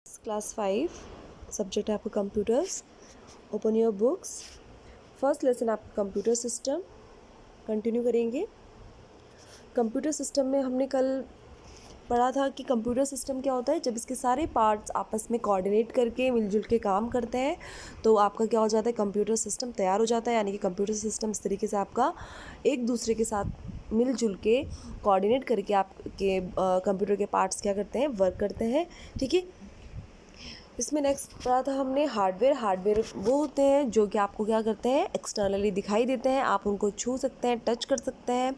Class 5 subject है आपका computers. Open your books. First lesson आपका कंप्यूटर सिस्टम कंटिन्यू करेंगे। कंप्यूटर सिस्टम में हमने कल पढ़ा था कि कंप्यूटर सिस्टम क्या होता है। जब इसके सारे पार्ट्स आपस में कोऑर्डिनेट करके मिलजुल के काम करते हैं तो आपका क्या हो जाता है, कंप्यूटर सिस्टम तैयार हो जाता है। यानी कि कंप्यूटर सिस्टम इस तरीके से आपका एक दूसरे के साथ मिलजुल के कोऑर्डिनेट करके आपके कंप्यूटर के पार्ट्स क्या करते हैं, वर्क करते हैं। ठीक है। इसमें नेक्स्ट पढ़ा था हमने हार्डवेयर वो होते हैं जो कि आपको क्या करते हैं, एक्सटर्नली दिखाई देते हैं। आप उनको छू सकते हैं, टच कर सकते हैं।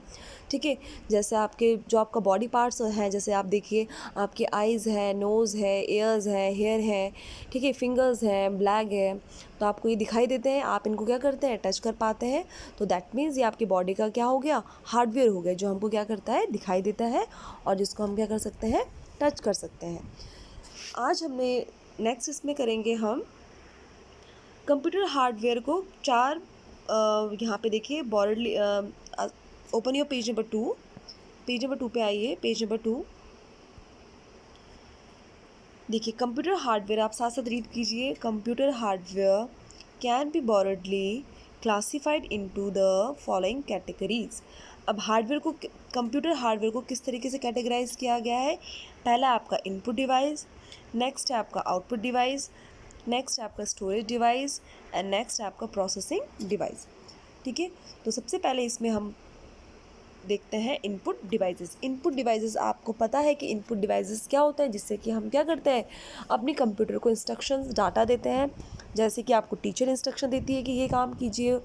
ठीक है। जैसे आपके जो आपका बॉडी पार्ट्स हैं, जैसे आप देखिए आपके आइज़ है, नोज़ है, ईयर्स है, हेयर है, ठीक है, फिंगर्स हैं, ब्लैक है, तो आपको ये दिखाई देते हैं। आप इनको क्या करते हैं, टच कर पाते हैं। तो दैट मीन्स ये आपकी बॉडी का क्या हो गया, हार्डवेयर हो गया, जो हमको क्या करता है, दिखाई देता है और जिसको हम क्या कर सकते हैं, टच कर सकते हैं। आज हमने नेक्स्ट इसमें करेंगे हम कंप्यूटर हार्डवेयर को चार यहाँ पे देखिए broadly open your page number 2। Page number 2 पे आइए। पेज नंबर 2 देखिए कंप्यूटर हार्डवेयर, आप साथ साथ रीड कीजिए। Computer hardware can be broadly classified into the following categories. अब हार्डवेयर को, कंप्यूटर हार्डवेयर को किस तरीके से कैटेगराइज किया गया है। पहला आपका इनपुट डिवाइस, नेक्स्ट है आपका आउटपुट डिवाइस, नेक्स्ट है आपका स्टोरेज डिवाइस एंड नेक्स्ट है आपका प्रोसेसिंग डिवाइस। ठीक है। तो सबसे पहले इसमें हम देखते हैं इनपुट डिवाइसेस। इनपुट डिवाइसेस आपको पता है कि इनपुट डिवाइसेस क्या होते हैं, जिससे कि हम क्या करते हैं, अपनी कंप्यूटर को इंस्ट्रक्शंस डाटा देते हैं। जैसे कि आपको टीचर इंस्ट्रक्शन देती है कि ये काम कीजिए,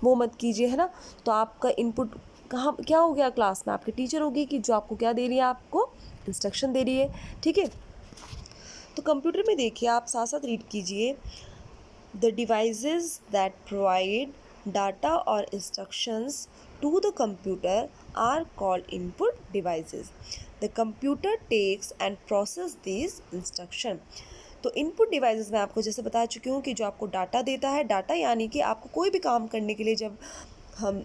वो मत कीजिए, है ना। तो आपका इनपुट कहाँ क्या हो गया, क्लास में आपकी टीचर होगी कि जो आपको क्या दे रही है, आपको इंस्ट्रक्शन दे रही है। ठीक है। तो कंप्यूटर में देखिए, आप साथ साथ रीड कीजिए। The devices that provide data or instructions to the computer are called input devices. The computer takes and process these instruction. तो इनपुट डिवाइसेस मैं आपको जैसे बता चुकी हूँ कि जो आपको डाटा देता है, डाटा यानी कि आपको कोई भी काम करने के लिए जब हम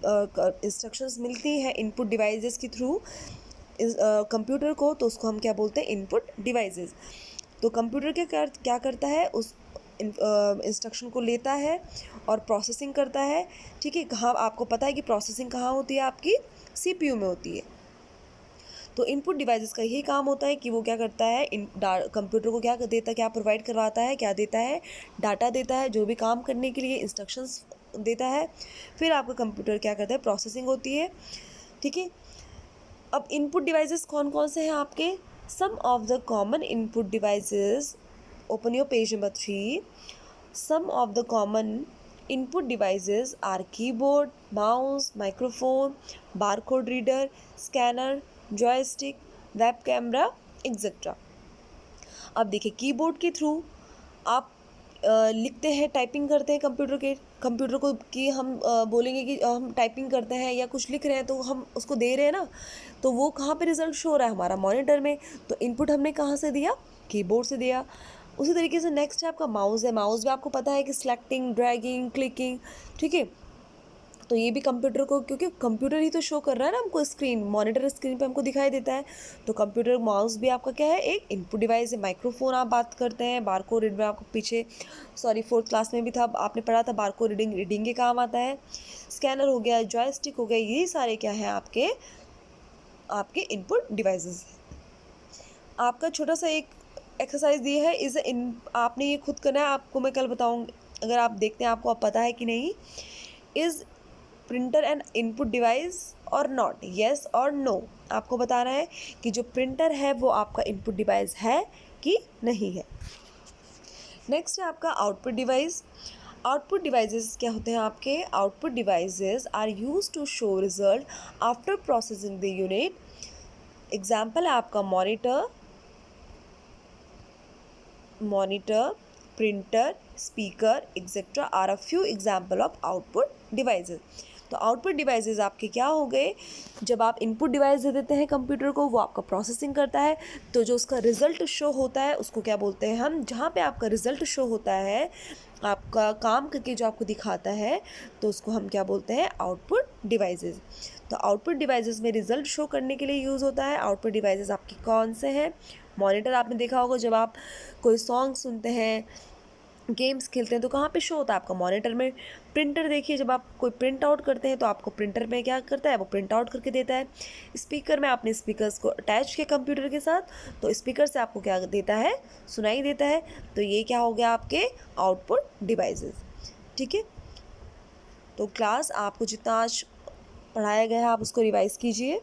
इंस्ट्रक्शंस मिलती हैं इनपुट डिवाइसेस के थ्रू कंप्यूटर को, तो उसको हम क्या बोलते हैं, इनपुट डिवाइसेस। तो कंप्यूटर क्या करता है, उस इंस्ट्रक्शन को लेता है और प्रोसेसिंग करता है। ठीक है। कहाँ आपको पता है कि प्रोसेसिंग कहाँ होती है, आपकी सीपीयू में होती है। तो इनपुट डिवाइसेस का यही काम होता है कि वो क्या करता है, कंप्यूटर को क्या देता है, क्या प्रोवाइड करवाता है, क्या देता है, डाटा देता है, जो भी काम करने के लिए इंस्ट्रक्शंस देता है। फिर आपका कंप्यूटर क्या करता है, प्रोसेसिंग होती है। ठीक है। अब इनपुट डिवाइसेस कौन कौन से हैं आपके, some of the common input devices. Open your page number 3. Some of the common input devices are keyboard, mouse, microphone, barcode reader, scanner, joystick, web camera, etc. अब देखिए कीबोर्ड के थ्रू आप लिखते हैं, टाइपिंग करते हैं कंप्यूटर को कि हम बोलेंगे कि हम टाइपिंग करते हैं या कुछ लिख रहे हैं, तो हम उसको दे रहे हैं ना, तो वो कहाँ पे रिजल्ट शो हो रहा है, हमारा मॉनिटर में। तो इनपुट हमने कहाँ से दिया, कीबोर्ड से दिया। उसी तरीके से नेक्स्ट है आपका माउस है। माउस भी आपको पता है कि सिलेक्टिंग, ड्रैगिंग, क्लिकिंग, ठीक है। तो ये भी कंप्यूटर को, क्योंकि कंप्यूटर ही तो शो कर रहा है ना हमको, स्क्रीन, मॉनिटर स्क्रीन पे हमको दिखाई देता है। तो कंप्यूटर माउस भी आपका क्या है, एक इनपुट डिवाइस है। माइक्रोफोन आप बात करते हैं, बारकोड रीड में आपको पीछे 4th क्लास में भी था, आपने पढ़ा था, बारकोड रीडिंग के काम आता है। स्कैनर हो गया, जॉयस्टिक हो गया, यही सारे क्या हैं, आपके इनपुट डिवाइसेस। आपका छोटा सा एक एक्सरसाइज दी है, आपने ये खुद करना है, आपको मैं कल बताऊँगी। अगर आप देखते हैं आपको अब पता है कि नहीं, is printer N input device और नॉट, येस और नो। आपको बताना है कि जो प्रिंटर है वो आपका इनपुट डिवाइस है कि नहीं है। नेक्स्ट है आपका आउटपुट डिवाइस। आउटपुट डिवाइसेस क्या होते हैं आपके, output devices are use to show result after processing the unit. Example है आपका monitor, printer, speaker etcetera are a few example of output devices. तो आउटपुट डिवाइसेस आपके क्या हो गए, जब आप इनपुट डिवाइस दे देते हैं कंप्यूटर को, वो आपका प्रोसेसिंग करता है, तो जो उसका रिजल्ट शो होता है उसको क्या बोलते हैं हम, जहाँ पे आपका रिजल्ट शो होता है, आपका काम करके जो आपको दिखाता है, तो उसको हम क्या बोलते हैं, आउटपुट डिवाइसेस। तो आउटपुट डिवाइसेस में रिजल्ट शो करने के लिए यूज़ होता है। आउटपुट डिवाइसेस आपके कौन से हैं, मॉनिटर आपने देखा होगा जब आप कोई सॉन्ग सुनते हैं, गेम्स खेलते हैं तो कहाँ पे शो होता है आपका मॉनिटर में। प्रिंटर देखिए, जब आप कोई प्रिंट आउट करते हैं तो आपको प्रिंटर में क्या करता है, वो प्रिंट आउट करके देता है। स्पीकर में आपने स्पीकर्स को अटैच किया कंप्यूटर के साथ, तो स्पीकर से आपको क्या देता है, सुनाई देता है। तो ये क्या हो गया आपके आउटपुट डिवाइसेस। ठीक है, तो क्लास आपको जितना आज पढ़ाया गया है आप उसको रिवाइज कीजिए।